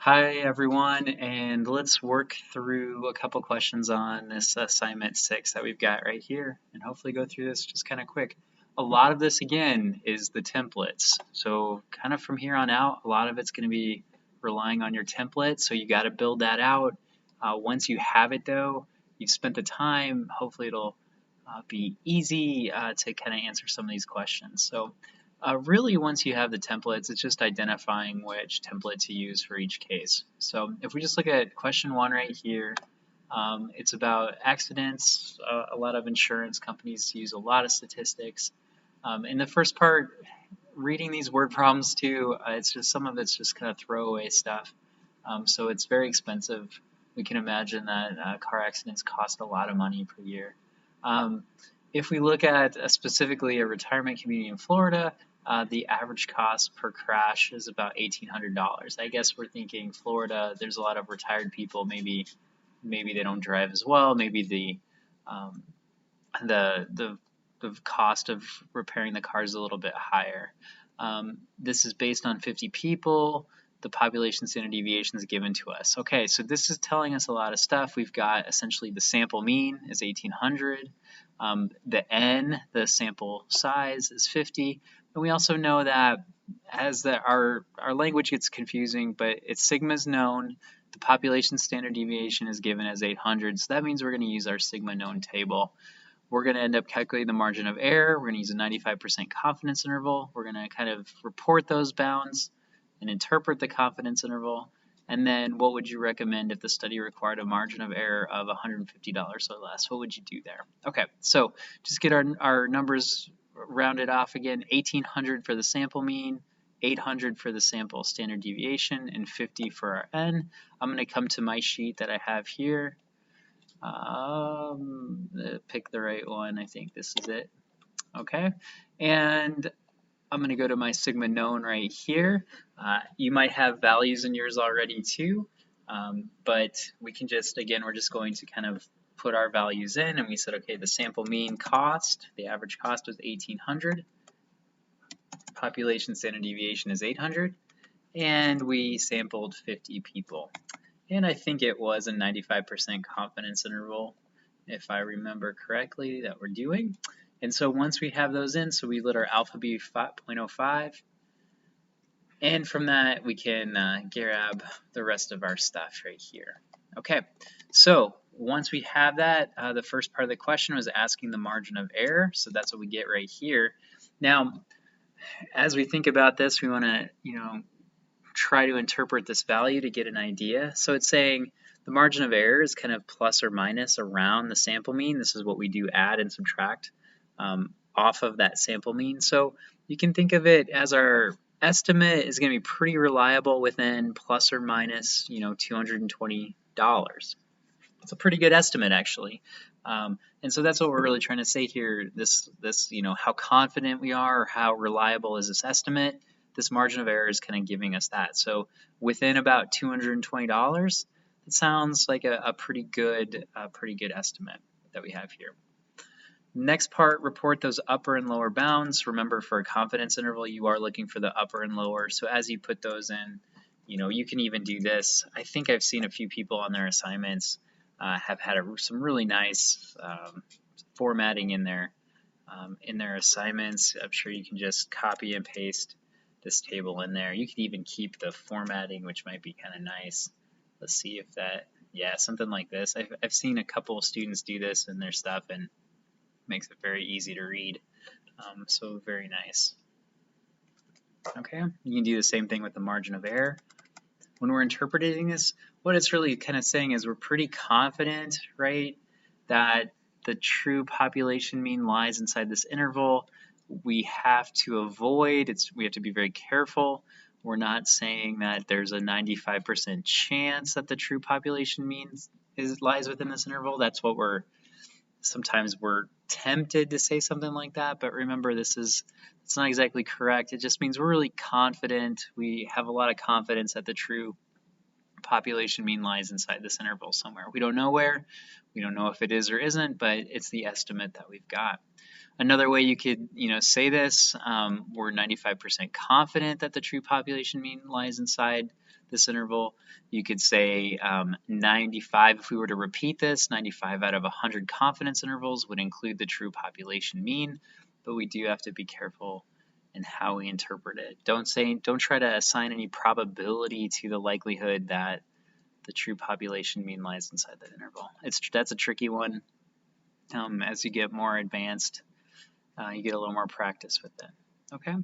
Hi everyone, and let's work through a couple questions on this assignment 6 that we've got right here, and hopefully go through this just kind of quick. A lot of this again is the templates. So kind of from here on out, a lot of it's going to be relying on your template. So you got to build that out. Once you have it though, you've spent the time, hopefully it'll be easy to kind of answer some of these questions. So really, once you have the templates, it's just identifying which template to use for each case. So if we just look at question 1 right here, it's about accidents. A lot of insurance companies use a lot of statistics. In the first part, reading these word problems too, it's just some of it's just kind of throwaway stuff. So it's very expensive. We can imagine that car accidents cost a lot of money per year. Um, if we look at specifically a retirement community in Florida, the average cost per crash is about $1,800. I guess we're thinking Florida, there's a lot of retired people, maybe they don't drive as well, maybe um, the cost of repairing the car is a little bit higher. This is based on 50 people. The population standard deviation is given to us. Okay, so this is telling us a lot of stuff. We've got essentially the sample mean is 1,800. The n, the sample size, is 50. And we also know that our language gets confusing, but its sigma is known. The population standard deviation is given as 800. So that means we're going to use our sigma known table. We're going to end up calculating the margin of error. We're going to use a 95% confidence interval. We're going to kind of report those bounds and interpret the confidence interval. And then what would you recommend if the study required a margin of error of $150 or less? What would you do there? Okay, so just get our numbers rounded off again. 1,800 for the sample mean, 800 for the sample standard deviation, and 50 for our n. I'm going to come to my sheet that I have here. Pick the right one. I think this is it. Okay, and I'm going to go to my sigma known right here. You might have values in yours already too, but we can just, again, we're just going to kind of put our values in, and we said, okay, the sample mean cost, the average cost was 1,800. Population standard deviation is 800, and we sampled 50 people. And I think it was a 95% confidence interval, if I remember correctly, that we're doing. And so once we have those in, so we let our alpha be 0.05, and from that we can grab the rest of our stuff right here. Okay, so once we have that, the first part of the question was asking the margin of error, so that's what we get right here. Now, as we think about this, we want to, try to interpret this value to get an idea. So it's saying the margin of error is kind of plus or minus around the sample mean. This is what we do add and subtract off of that sample mean. So you can think of it as our estimate is going to be pretty reliable within plus or minus, $220. It's a pretty good estimate actually. And so that's what we're really trying to say here. This, how confident we are, or how reliable is this estimate? This margin of error is kind of giving us that. So within about $220, it sounds like a pretty good estimate that we have here. Next part, report those upper and lower bounds. Remember, for a confidence interval, you are looking for the upper and lower. So as you put those in, you can even do this. I think I've seen a few people on their assignments have had some really nice formatting in their assignments. I'm sure you can just copy and paste this table in there. You can even keep the formatting, which might be kind of nice. Let's see if that, yeah, something like this. I've seen a couple of students do this in their stuff, and it makes it very easy to read. So very nice. Okay, you can do the same thing with the margin of error. When we're interpreting this, what it's really kind of saying is we're pretty confident, right, that the true population mean lies inside this interval. We have to avoid, we have to be very careful. We're not saying that there's a 95% chance that the true population mean lies within this interval. That's what sometimes we're tempted to say something like that, but remember, it's not exactly correct. It just means we're really confident. We have a lot of confidence that the true population mean lies inside this interval somewhere. We don't know where, we don't know if it is or isn't, but it's the estimate that we've got. Another way you could, say this, we're 95% confident that the true population mean lies inside this interval. You could say 95, if we were to repeat this, 95 out of 100 confidence intervals would include the true population mean, but we do have to be careful in how we interpret it. Don't try to assign any probability to the likelihood that the true population mean lies inside that interval. That's a tricky one. As you get more advanced, you get a little more practice with it. Okay,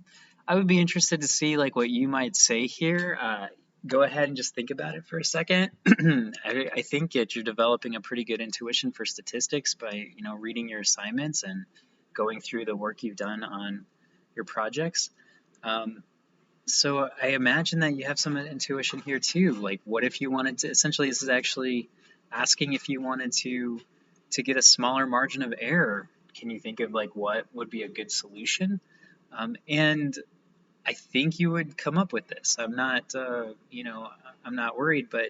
I would be interested to see what you might say here. Go ahead and just think about it for a second. I think that you're developing a pretty good intuition for statistics by reading your assignments and going through the work you've done on your projects. So I imagine that you have some intuition here too. What if you wanted to, essentially this is actually asking if you wanted to get a smaller margin of error. Can you think of what would be a good solution? And I think you would come up with this. I'm not, I'm not worried, but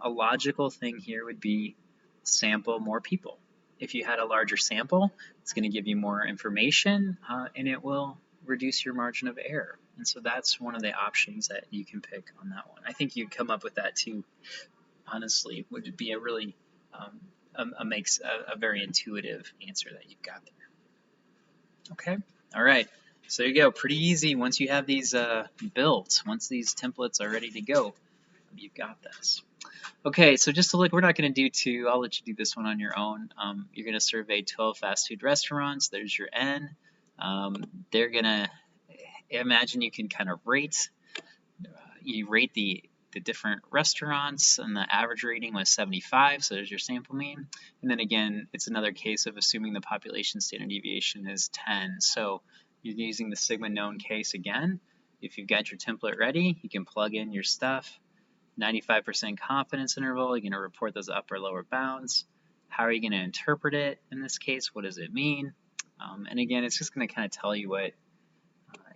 a logical thing here would be sample more people. If you had a larger sample, it's going to give you more information, and it will reduce your margin of error. And so that's one of the options that you can pick on that one. I think you'd come up with that too. Honestly, would be a really a very intuitive answer that you've got there. Okay, all right. So there you go. Pretty easy once you have these built. Once these templates are ready to go, you've got this. Okay, so just to look, we're not going to do two. I'll let you do this one on your own. You're going to survey 12 fast food restaurants. There's your N. They're going to imagine you can kind of rate. You rate the different restaurants, and the average rating was 75, so there's your sample mean. And then again, it's another case of assuming the population standard deviation is 10. So you're using the sigma known case again. If you've got your template ready, you can plug in your stuff. 95% confidence interval, you're going to report those upper or lower bounds. How are you going to interpret it in this case? What does it mean? And again, it's just going to kind of tell you what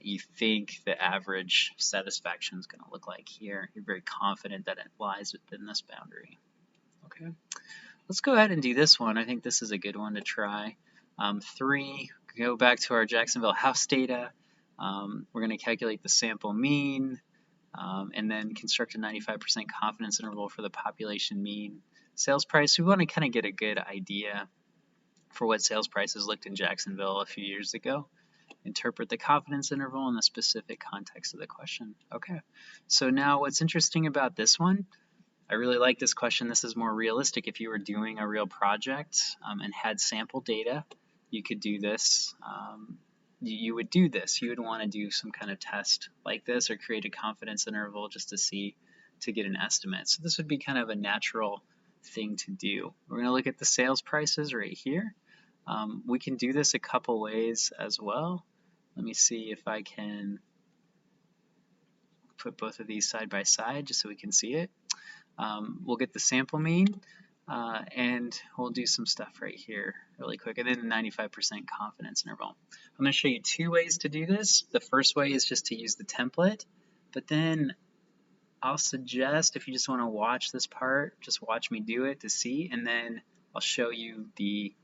you think the average satisfaction is going to look like here. You're very confident that it lies within this boundary. Okay, let's go ahead and do this one. I think this is a good one to try. 3, go back to our Jacksonville house data. We're going to calculate the sample mean, and then construct a 95% confidence interval for the population mean. Sales price, we want to kind of get a good idea for what sales prices looked in Jacksonville a few years ago. Interpret the confidence interval in the specific context of the question. Okay, so now what's interesting about this one, I really like this question. This is more realistic. If you were doing a real project and had sample data, you could do this. You would do this. You would want to do some kind of test like this or create a confidence interval just to get an estimate. So this would be kind of a natural thing to do. We're going to look at the sales prices right here. We can do this a couple ways as well. Let me see if I can put both of these side by side just so we can see it. We'll get the sample mean, and we'll do some stuff right here really quick, and then the 95% confidence interval. I'm going to show you two ways to do this. The first way is just to use the template, but then I'll suggest if you just want to watch this part, just watch me do it to see, and then I'll show you the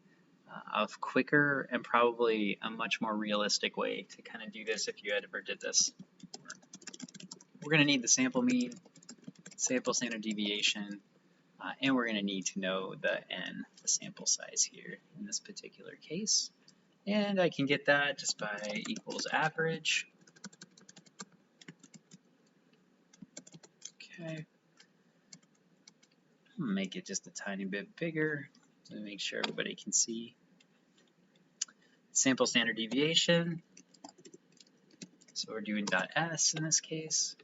of quicker and probably a much more realistic way to kind of do this if you ever did this. We're going to need the sample mean, sample standard deviation, and we're going to need to know the N, the sample size here in this particular case. And I can get that just by equals average. Okay. I'll make it just a tiny bit bigger to make sure everybody can see. Sample standard deviation. So we're doing .s in this case.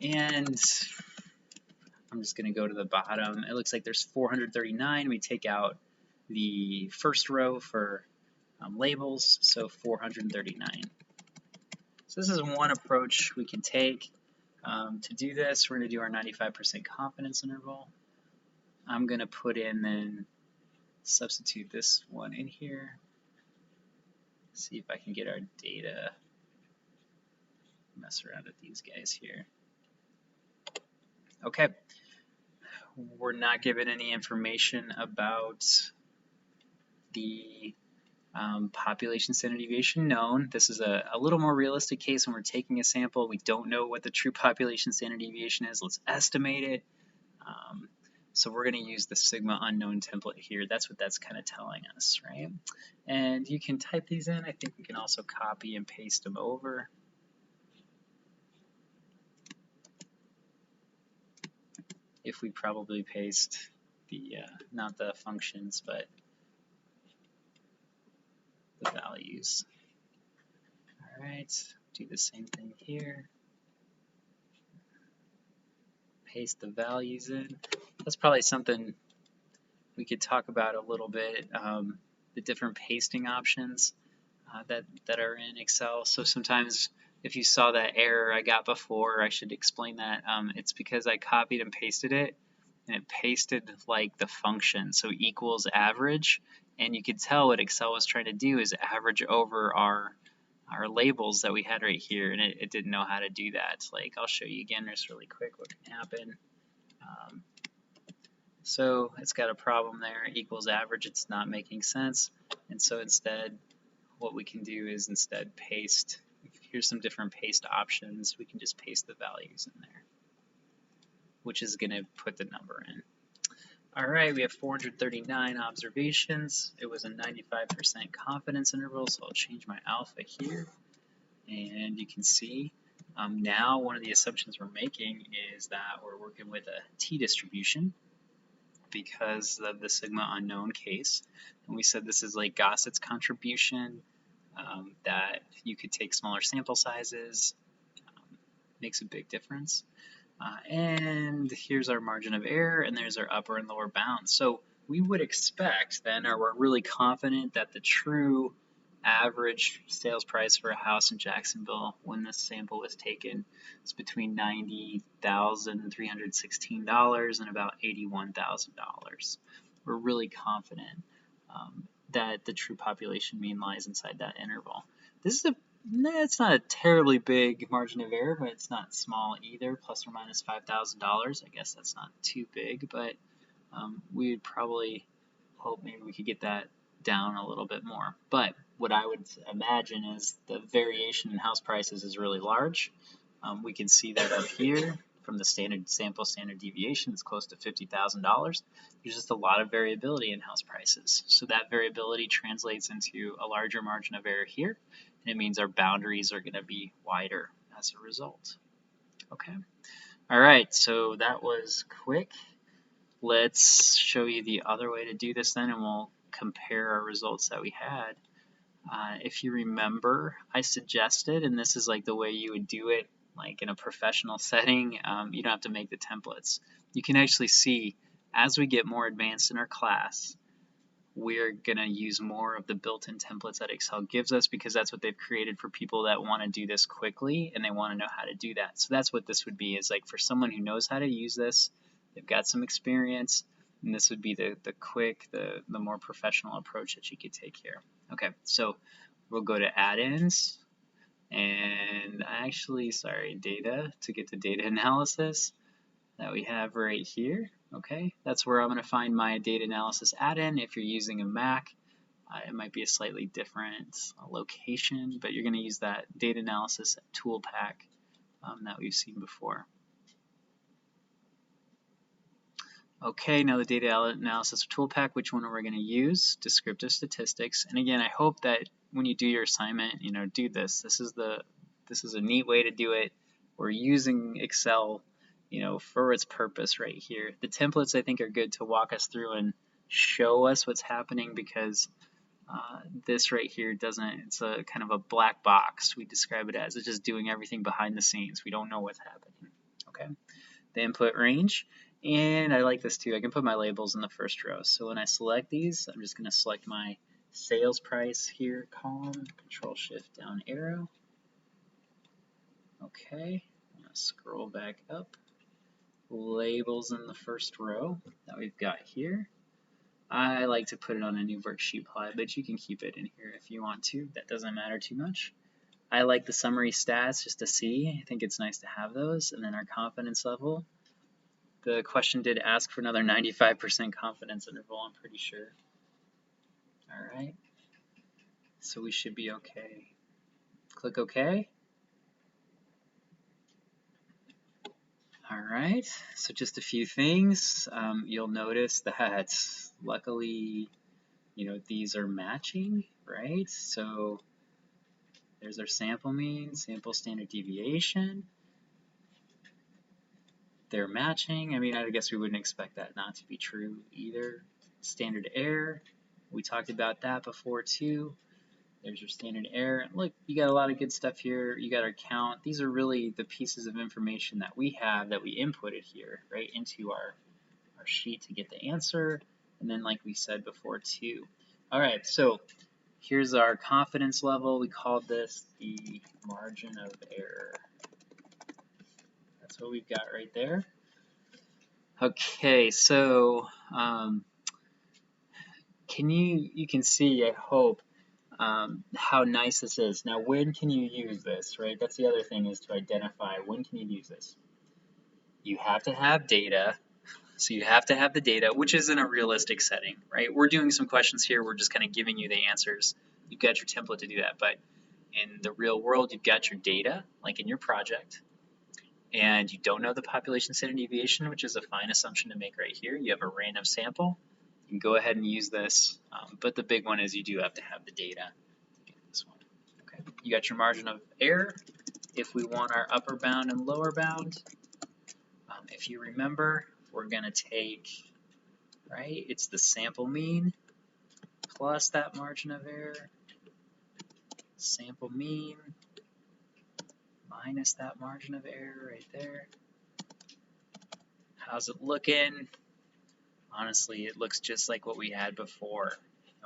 And I'm just going to go to the bottom. It looks like there's 439. We take out the first row for labels, so 439. So this is one approach we can take to do this. We're going to do our 95% confidence interval. I'm going to put in then substitute this one in here. See if I can get our data. Mess around with these guys here. Okay, we're not given any information about the population standard deviation known. This is a little more realistic case when we're taking a sample. We don't know what the true population standard deviation is. Let's estimate it. So we're going to use the sigma unknown template here. That's what that's kind of telling us, right? And you can type these in. I think we can also copy and paste them over. If we probably paste the, not the functions, but the values. All right, do the same thing here. Paste the values in. That's probably something we could talk about a little bit, the different pasting options that are in Excel. So sometimes if you saw that error I got before, I should explain that. It's because I copied and pasted it, and it pasted like the function, so equals average, and you could tell what Excel was trying to do is average over our labels that we had right here, and it didn't know how to do that. Like, I'll show you again just really quick what can happen. So it's got a problem there, equals average, it's not making sense, and so instead what we can do is instead paste. Here's some different paste options. We can just paste the values in there, which is going to put the number in. All right, we have 439 observations. It was a 95% confidence interval, so I'll change my alpha here. And you can see now one of the assumptions we're making is that we're working with a t-distribution because of the sigma unknown case. And we said this is like Gosset's contribution, that you could take smaller sample sizes, makes a big difference. And here's our margin of error, and there's our upper and lower bounds. So we would expect then, or we're really confident that the true average sales price for a house in Jacksonville when this sample was taken is between $90,316 and about $81,000. We're really confident that the true population mean lies inside that interval. This is it's not a terribly big margin of error, but it's not small either, plus or minus $5,000. I guess that's not too big, but we would probably hope maybe we could get that down a little bit more. But what I would imagine is the variation in house prices is really large. We can see that up here from the standard sample standard deviation. It's close to $50,000. There's just a lot of variability in house prices. So that variability translates into a larger margin of error here, and it means our boundaries are going to be wider as a result. Okay. All right, so that was quick. Let's show you the other way to do this then, and we'll compare our results that we had. If you remember, I suggested, and this is like the way you would do it, like in a professional setting, you don't have to make the templates. You can actually see as we get more advanced in our class, we're going to use more of the built-in templates that Excel gives us because that's what they've created for people that want to do this quickly and they want to know how to do that. So that's what this would be, is like for someone who knows how to use this, they've got some experience, and this would be the quick, the more professional approach that you could take here. Okay, so we'll go to add-ins, and actually, data, to get to data analysis that we have right here. Okay, that's where I'm going to find my data analysis add-in. If you're using a Mac, it might be a slightly different location, but you're going to use that data analysis tool pack that we've seen before. Okay, now the data analysis tool pack, which one are we going to use? Descriptive statistics. And again, I hope that when you do your assignment, do this. This is a neat way to do it. We're using Excel, for its purpose right here. The templates, I think, are good to walk us through and show us what's happening because this right here it's a kind of a black box. We describe it as it's just doing everything behind the scenes. We don't know what's happening. Okay, the input range. And I like this too. I can put my labels in the first row. So when I select these, I'm just going to select my sales price here column, Control-Shift down arrow. Okay, I'm going to scroll back up. Labels in the first row that we've got here. I like to put it on a new worksheet plot, but you can keep it in here if you want to. That doesn't matter too much. I like the summary stats just to see. I think it's nice to have those. And then our confidence level. The question did ask for another 95% confidence interval, I'm pretty sure. All right, so we should be okay. Click OK. All right, so just a few things. You'll notice that luckily, these are matching, right? So there's our sample mean, sample standard deviation. They're matching. I mean, I guess we wouldn't expect that not to be true either. Standard error, we talked about that before too. There's your standard error. Look, you got a lot of good stuff here. You got our count. These are really the pieces of information that we have that we inputted here, right, into our sheet to get the answer. And then like we said before too. All right, so here's our confidence level. We called this the margin of error. That's what we've got right there. Okay, so you can see, I hope, how nice this is. Now, when can you use this, right? That's the other thing, is to identify when can you use this. You have to have data. So you have to have the data, which is in a realistic setting, right? We're doing some questions here. We're just kind of giving you the answers. You've got your template to do that. But in the real world, you've got your data, like in your project, and you don't know the population standard deviation, which is a fine assumption to make right here. You have a random sample. You can go ahead and use this, but the big one is you do have to have the data to get this one. Okay, you got your margin of error. If we want our upper bound and lower bound, if you remember, we're going to take, right, it's the sample mean plus that margin of error, sample mean minus that margin of error right there. How's it looking? Honestly, it looks just like what we had before.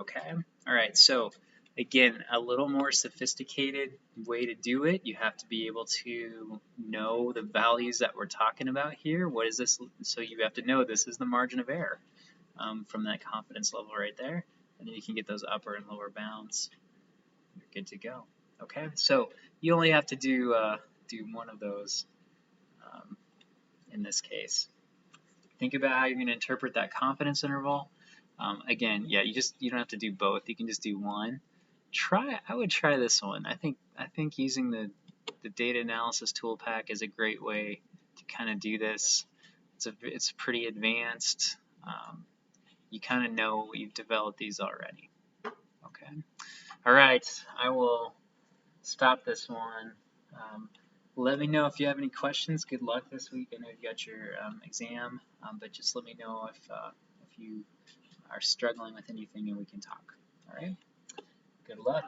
Okay, all right, so again, a little more sophisticated way to do it. You have to be able to know the values that we're talking about here. What is this? So you have to know this is the margin of error from that confidence level right there. And then you can get those upper and lower bounds. You're good to go. Okay, so you only have to do one of those in this case. Think about how you're going to interpret that confidence interval. Again, yeah, you don't have to do both. You can just do one. I would try this one. I think using the data analysis tool pack is a great way to kind of do this. It's pretty advanced. You kind of know you've developed these already. Okay. All right, I will stop this one. Let me know if you have any questions. Good luck this week. I know you got your exam, but just let me know if you are struggling with anything and we can talk. All right. Good luck.